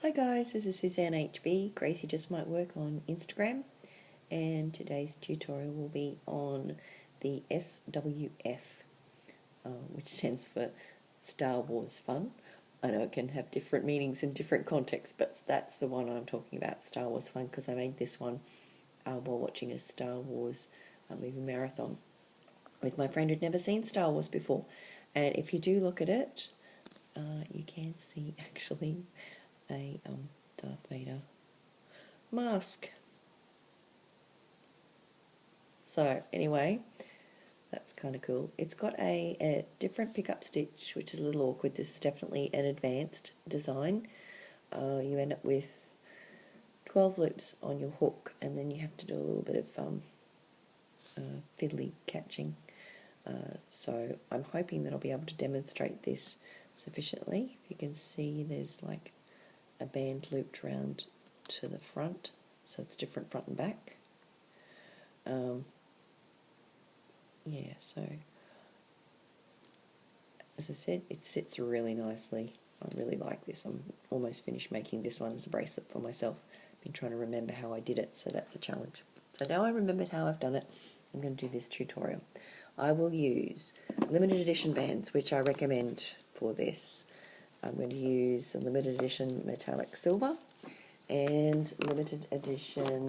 Hi guys, this is Suzanne HB, Gracie Just Might Work on Instagram, and today's tutorial will be on the SWF, which stands for Star Wars Fun. I know it can have different meanings in different contexts, but that's the one I'm talking about, Star Wars Fun, because I made this one while watching a Star Wars movie marathon with my friend who'd never seen Star Wars before. And if you do look at it, you can see actually a Darth Vader mask. So anyway, that's kind of cool. It's got a different pickup stitch, which is a little awkward. This is definitely an advanced design. You end up with 12 loops on your hook, and then you have to do a little bit of fiddly catching. So I'm hoping that I'll be able to demonstrate this sufficiently. If you can see, there's like a band looped round to the front, so it's different front and back. Yeah, so as I said, it sits really nicely. I really like this. I'm almost finished making this one as a bracelet for myself. I've been trying to remember how I did it, so that's a challenge. So now I remembered how I've done it, I'm going to do this tutorial. I will use limited edition bands, which I recommend for this. I'm going to use a limited edition metallic silver and limited edition,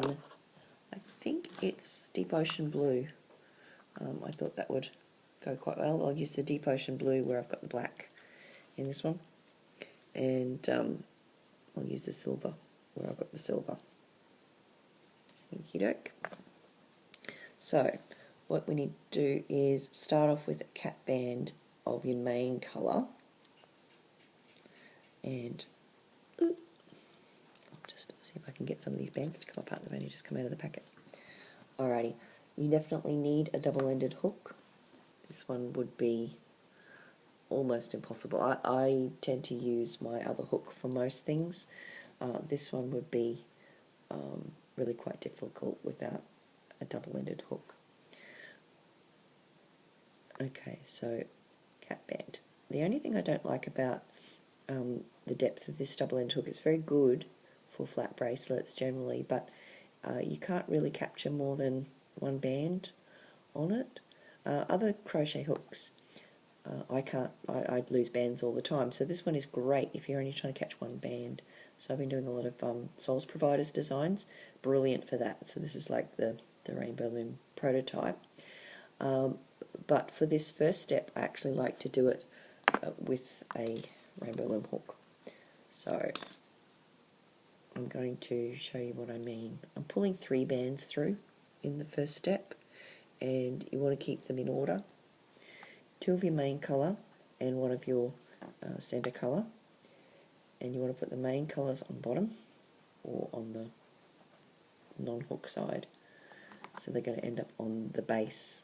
I think it's deep ocean blue. I thought that would go quite well. I'll use the deep ocean blue where I've got the black in this one, and I'll use the silver where I've got the silver. Okie doke. So what we need to do is start off with a cap band of your main colour, and I'll just see if I can get some of these bands to come apart. They've only just come out of the packet. Alrighty, you definitely need a double-ended hook. This one would be almost impossible. I tend to use my other hook for most things. This one would be really quite difficult without a double-ended hook. Okay, so cap band. The only thing I don't like about the depth of this double-ended hook, is very good for flat bracelets generally, but you can't really capture more than one band on it. Other crochet hooks, I'd lose bands all the time, so this one is great if you're only trying to catch one band. So I've been doing a lot of Soles Providers designs, brilliant for that. So this is like the Rainbow Loom prototype. But for this first step, I actually like to do it with a Rainbow Loom hook. So I'm going to show you what I mean. I'm pulling 3 bands through in the first step, and you want to keep them in order. 2 of your main colour and 1 of your centre colour, and you want to put the main colours on the bottom or on the non-hook side, so they're going to end up on the base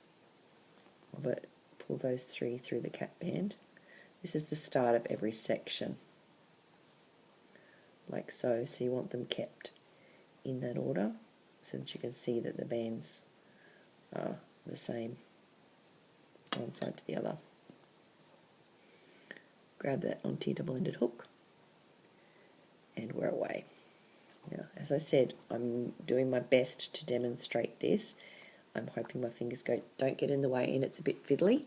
of it. Pull those 3 through the cap band. This is the start of every section, like so. So you want them kept in that order so that you can see that the bands are the same one side to the other. Grab that onto your double-ended hook, and we're away. Now, as I said, I'm doing my best to demonstrate this. I'm hoping my fingers don't get in the way, and it's a bit fiddly.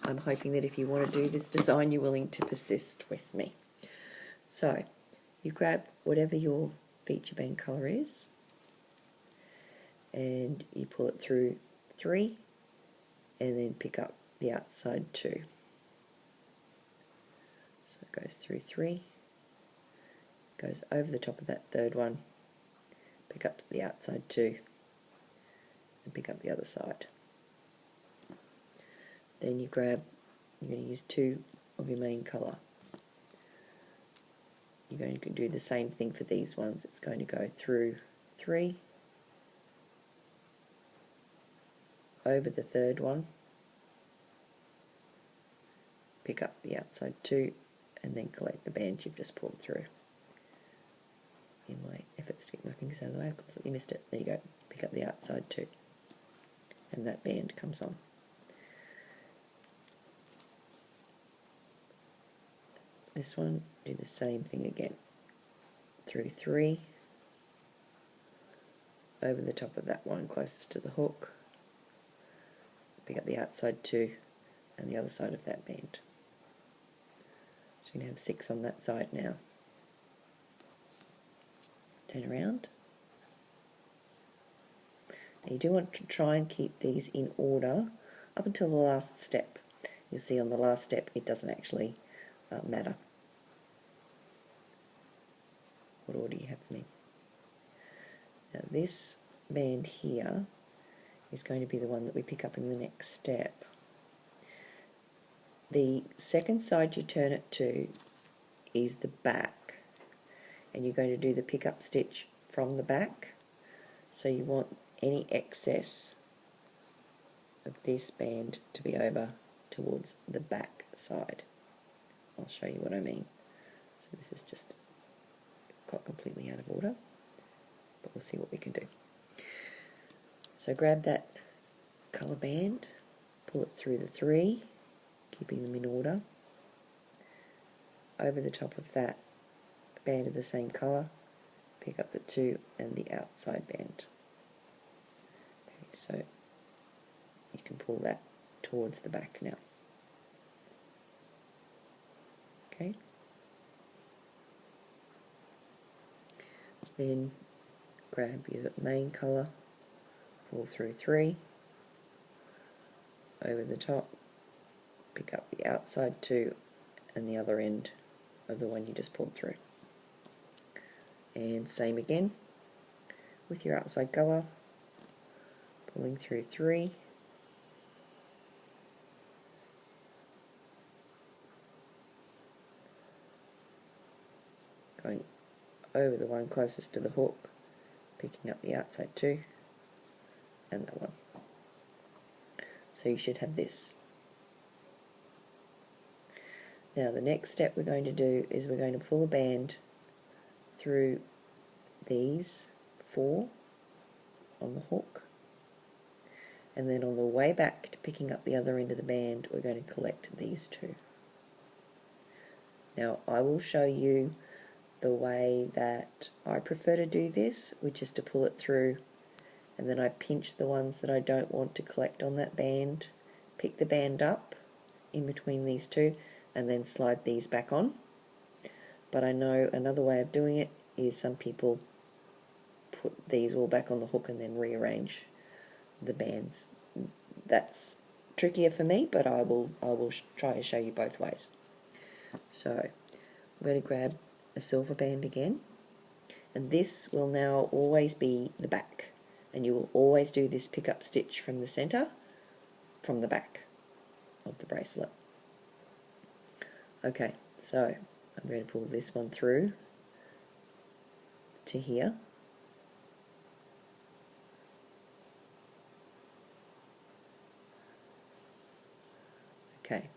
I'm hoping that if you want to do this design, you're willing to persist with me. So you grab whatever your feature band colour is, and you pull it through 3, and then pick up the outside 2. So it goes through 3, goes over the top of that third one, pick up to the outside 2, and pick up the other side. Then you're going to use 2 of your main colour. You're going to do the same thing for these ones. It's going to go through 3, over the third one, pick up the outside 2, and then collect the band you've just pulled through. In my efforts to get my fingers out of the way, I completely missed it. There you go. Pick up the outside 2, and that band comes on. This one, do the same thing again. through 3, over the top of that one closest to the hook, pick up the outside 2 and the other side of that band. So you're going to have 6 on that side now. Turn around. Now you do want to try and keep these in order up until the last step. You'll see on the last step it doesn't actually matter. What order you have for me? Now this band here is going to be the one that we pick up in the next step. The second side you turn it to is the back, and you're going to do the pickup stitch from the back, so you want any excess of this band to be over towards the back side. I'll show you what I mean. So this is just got completely out of order, but we'll see what we can do. So grab that colour band, pull it through the 3, keeping them in order. Over the top of that band of the same colour, pick up the 2 and the outside band. Okay, so you can pull that towards the back now. Okay. Then grab your main colour, pull through 3, over the top, pick up the outside 2 and the other end of the one you just pulled through. And same again with your outside colour, pulling through 3, going over the one closest to the hook, picking up the outside 2 and that one. So you should have this. Now the next step we're going to do is we're going to pull a band through these 4 on the hook, and then on the way back to picking up the other end of the band we're going to collect these 2. Now I will show you the way that I prefer to do this, which is to pull it through and then I pinch the ones that I don't want to collect on that band, pick the band up in between these 2 and then slide these back on. But I know another way of doing it is some people put these all back on the hook and then rearrange the bands. That's trickier for me, but I will try to show you both ways. So I'm going to grab a silver band again, and this will now always be the back, and you will always do this pickup stitch from the center from the back of the bracelet. Okay, so I'm going to pull this one through to here, okay.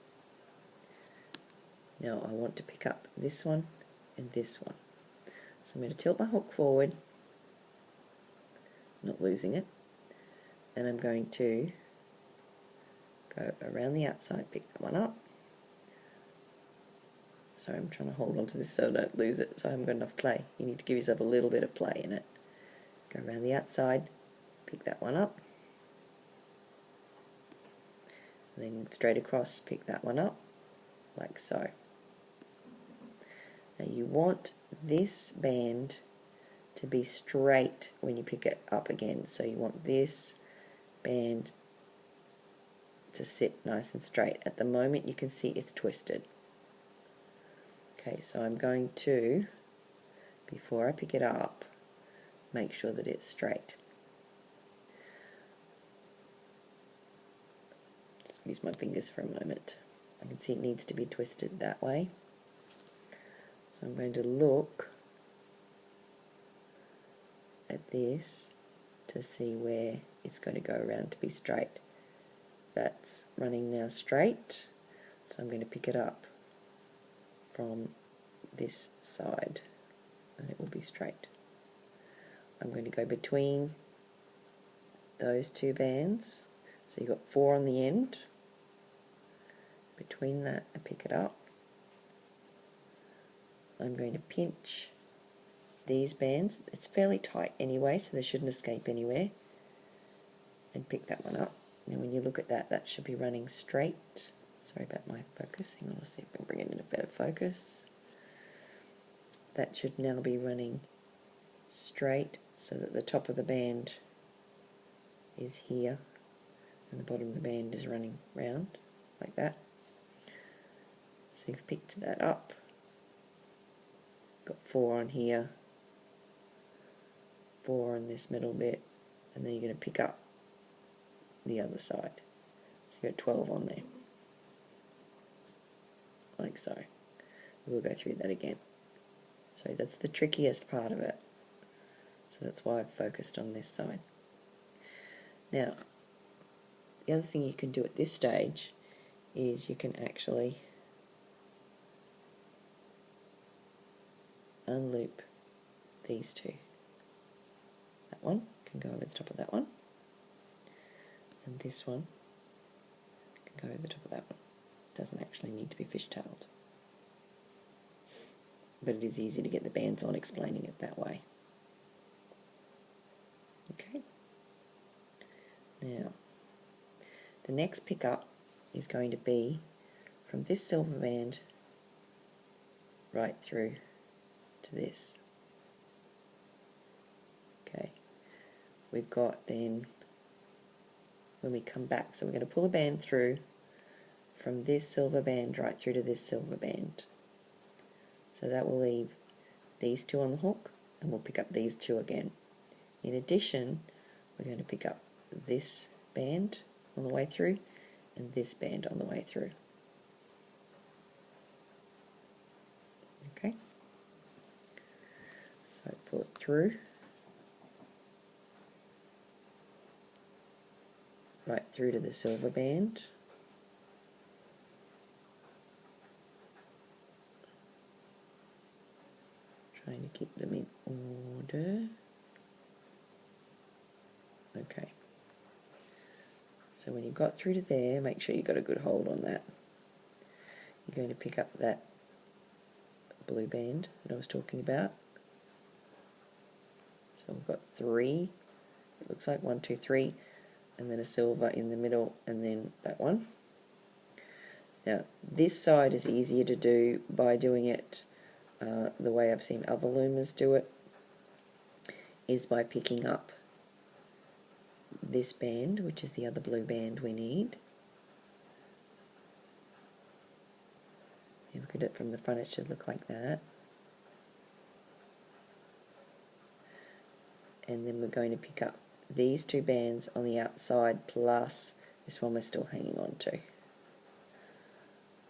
Now I want to pick up this one and this one. So I'm going to tilt my hook forward, not losing it, and I'm going to go around the outside, pick that one up. Sorry, I'm trying to hold on to this so I don't lose it, so I haven't got enough play. You need to give yourself a little bit of play in it. Go around the outside, pick that one up, and then straight across, pick that one up, like so. Now you want this band to be straight when you pick it up again, so you want this band to sit nice and straight. At the moment you can see it's twisted. Okay, so I'm going to, before I pick it up, make sure that it's straight. Just use my fingers for a moment. I can see it needs to be twisted that way. So I'm going to look at this to see where it's going to go around to be straight. That's running now straight, so I'm going to pick it up from this side and it will be straight. I'm going to go between those 2 bands, so you've got 4 on the end. Between that I pick it up. I'm going to pinch these bands. It's fairly tight anyway, so they shouldn't escape anywhere. And pick that one up. And when you look at that, that should be running straight. Sorry about my focus. Hang on, I'll see if I can bring it in a better focus. That should now be running straight so that the top of the band is here and the bottom of the band is running round like that. So you've picked that up. Got 4 on here, 4 on this middle bit, and then you're going to pick up the other side. So you've got 12 on there, like so. We'll go through that again. So that's the trickiest part of it. So that's why I've focused on this side. Now, the other thing you can do at this stage is you can actually unloop these two. That one can go over the top of that one, and this one can go over the top of that one. It doesn't actually need to be fishtailed, but it is easy to get the bands on explaining it that way. Okay. Now, the next pickup is going to be from this silver band right through to this. Okay, we've got then, when we come back, so we're going to pull a band through from this silver band right through to this silver band. So that will leave these 2 on the hook, and we'll pick up these 2 again. In addition, we're going to pick up this band on the way through and this band on the way through. Okay, so pull it through, right through to the silver band, trying to keep them in order. Okay, so when you've got through to there, make sure you've got a good hold on that. You're going to pick up that blue band that I was talking about. So we've got 3, it looks like 1, 2, 3, and then a silver in the middle, and then that one. Now this side is easier to do by doing it the way I've seen other loomers do it, is by picking up this band, which is the other blue band we need. You look at it from the front, it should look like that. And then we're going to pick up these 2 bands on the outside plus this one we're still hanging on to.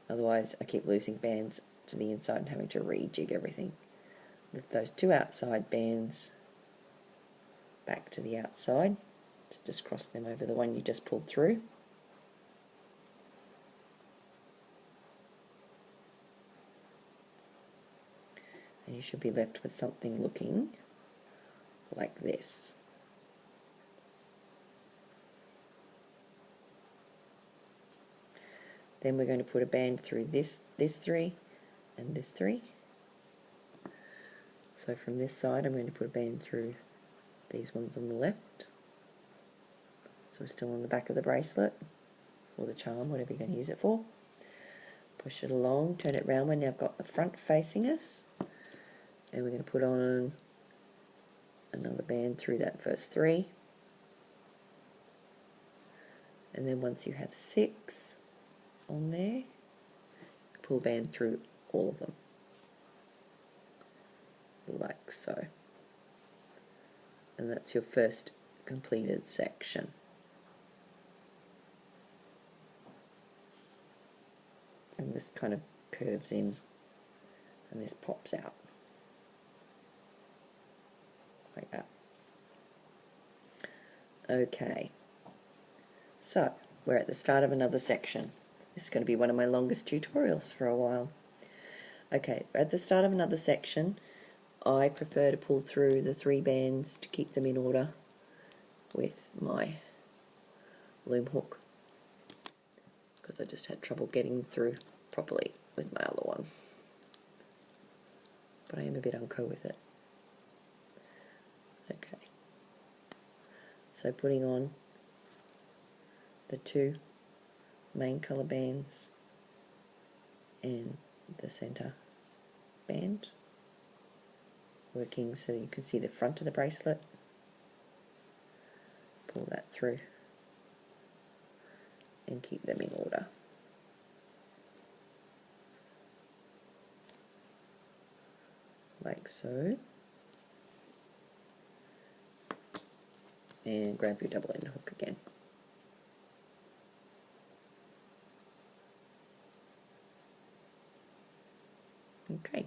Otherwise I keep losing bands to the inside and having to rejig everything. Lift those 2 outside bands back to the outside. So just cross them over the one you just pulled through. And you should be left with something looking like this. Then we're going to put a band through this 3 and this 3. So from this side I'm going to put a band through these ones on the left. So we're still on the back of the bracelet, or the charm, whatever you're going to use it for. Push it along, turn it round. We've now got the front facing us. And we're going to put on another band through that first 3. And then once you have 6 on there, pull band through all of them, like so. And that's your first completed section. And this kind of curves in and this pops out like that. Okay, so we're at the start of another section. This is going to be one of my longest tutorials for a while. Okay, we're at the start of another section. I prefer to pull through the 3 bands to keep them in order with my loom hook, because I just had trouble getting through properly with my other one. But I am a bit unco with it. So putting on the two main colour bands and the centre band, working so you can see the front of the bracelet, pull that through and keep them in order. Like so, and grab your double end hook again. Okay,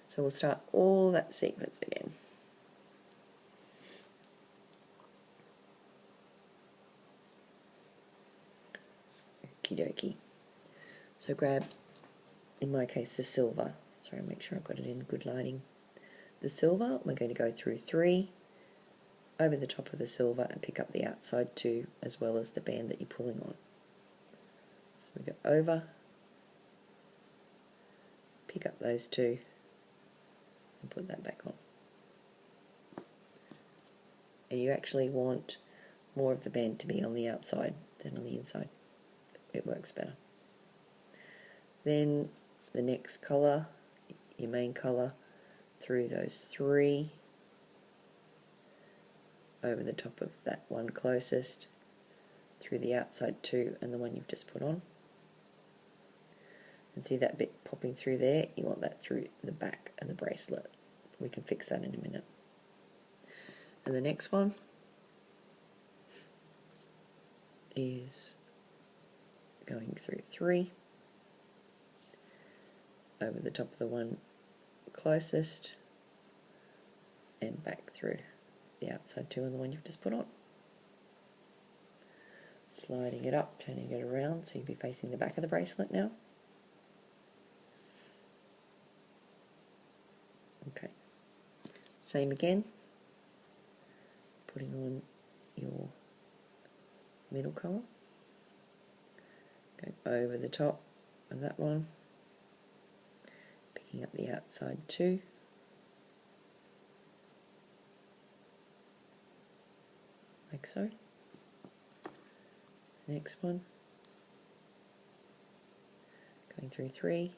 so we'll start all that sequence again. Okie dokie. So grab, in my case, the silver. Sorry, make sure I've got it in good lighting. The silver, we're going to go through 3 over the top of the silver and pick up the outside 2 as well as the band that you're pulling on. So we go over, pick up those 2 and put that back on. And you actually want more of the band to be on the outside than on the inside. It works better. Then the next colour, your main colour, through those 3 over the top of that one closest, through the outside 2 and the one you've just put on. And see that bit popping through there? You want that through the back of the bracelet. We can fix that in a minute. And the next one is going through 3 over the top of the one closest and back through the outside 2 and the one you've just put on. Sliding it up, turning it around so you'll be facing the back of the bracelet now. Okay, same again, putting on your middle colour, going over the top of that one, picking up the outside 2, like so. Next one, going through 3,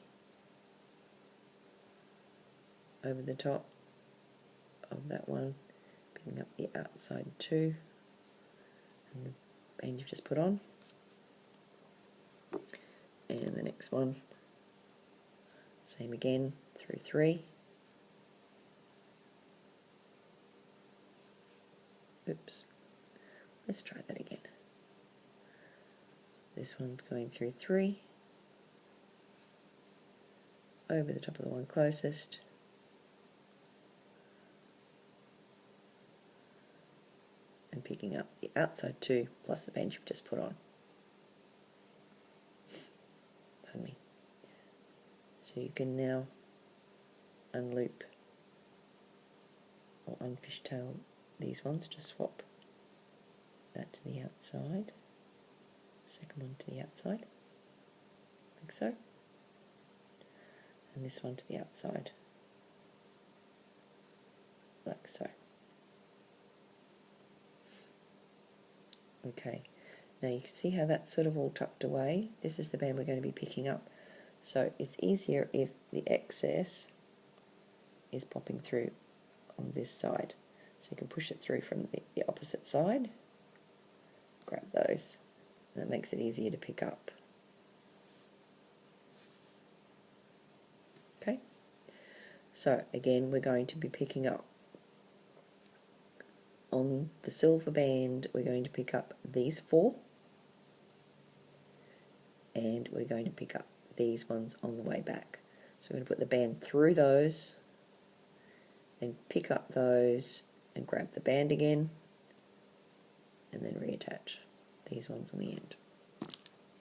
over the top of that one, picking up the outside 2 and the band you've just put on, and the next one, same again, through 3, oops, let's try that again. This one's going through 3, over the top of the one closest, and picking up the outside 2 plus the band you've just put on. Pardon me. So you can now unloop or unfishtail these ones. Just swap that to the outside, second one to the outside, like so, and this one to the outside, like so. Okay, now you can see how that's sort of all tucked away. This is the band we're going to be picking up. So it's easier if the excess is popping through on this side. So you can push it through from the opposite side, grab those, and that makes it easier to pick up. Okay, so again we're going to be picking up on the silver band, we're going to pick up these 4, and we're going to pick up these ones on the way back. So we're going to put the band through those, then pick up those and grab the band again, and then reattach these ones on the end.